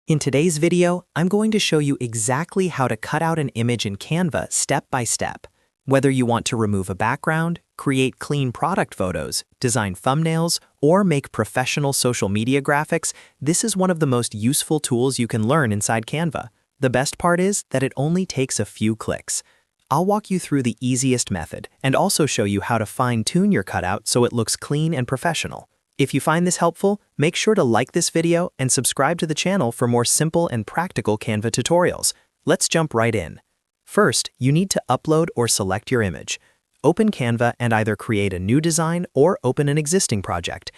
In today's video, I'm going to show you exactly how to cut out an image in Canva step by step. Whether you want to remove a background, create clean product photos, design thumbnails, or make professional social media graphics, this is one of the most useful tools you can learn inside Canva. The best part is that it only takes a few clicks. I'll walk you through the easiest method and also show you how to fine-tune your cutout so it looks clean and professional. If you find this helpful, make sure to like this video and subscribe to the channel for more simple and practical Canva tutorials. Let's jump right in. First, you need to upload or select your image. Open Canva and either create a new design or open an existing project.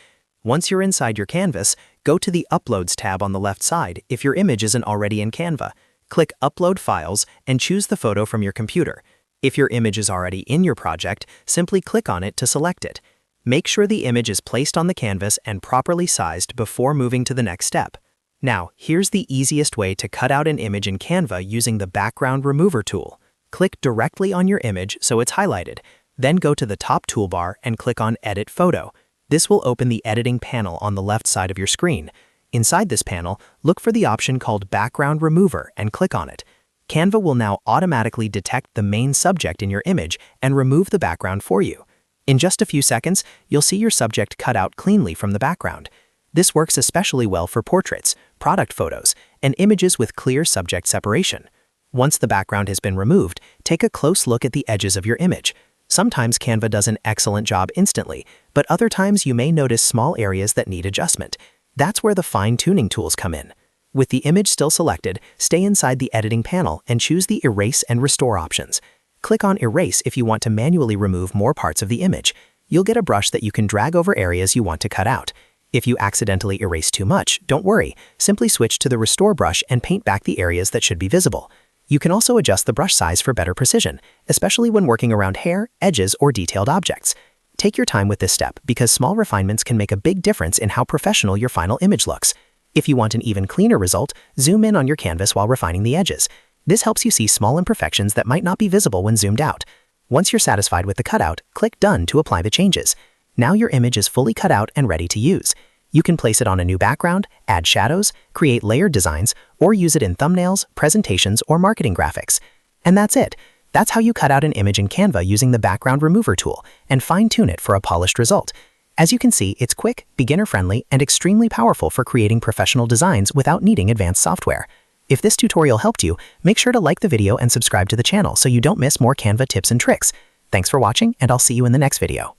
Once you're inside your canvas, go to the Uploads tab on the left side if your image isn't already in Canva. Click Upload Files and choose the photo from your computer. If your image is already in your project, simply click on it to select it. Make sure the image is placed on the canvas and properly sized before moving to the next step. Now, here's the easiest way to cut out an image in Canva using the Background Remover tool. Click directly on your image so it's highlighted. Then go to the top toolbar and click on Edit Photo. This will open the editing panel on the left side of your screen. Inside this panel, look for the option called Background Remover and click on it. Canva will now automatically detect the main subject in your image and remove the background for you. In just a few seconds, you'll see your subject cut out cleanly from the background. This works especially well for portraits, product photos, and images with clear subject separation. Once the background has been removed, take a close look at the edges of your image. Sometimes Canva does an excellent job instantly, but other times you may notice small areas that need adjustment. That's where the fine-tuning tools come in. With the image still selected, stay inside the editing panel and choose the Erase and Restore options. Click on Erase if you want to manually remove more parts of the image. You'll get a brush that you can drag over areas you want to cut out. If you accidentally erase too much, don't worry. Simply switch to the Restore brush and paint back the areas that should be visible. You can also adjust the brush size for better precision, especially when working around hair, edges, or detailed objects. Take your time with this step because small refinements can make a big difference in how professional your final image looks. If you want an even cleaner result, zoom in on your canvas while refining the edges. This helps you see small imperfections that might not be visible when zoomed out. Once you're satisfied with the cutout, click Done to apply the changes. Now your image is fully cut out and ready to use. You can place it on a new background, add shadows, create layered designs, or use it in thumbnails, presentations, or marketing graphics. And that's it. That's how you cut out an image in Canva using the Background Remover tool and fine-tune it for a polished result. As you can see, it's quick, beginner-friendly, and extremely powerful for creating professional designs without needing advanced software. If this tutorial helped you, make sure to like the video and subscribe to the channel so you don't miss more Canva tips and tricks. Thanks for watching, and I'll see you in the next video.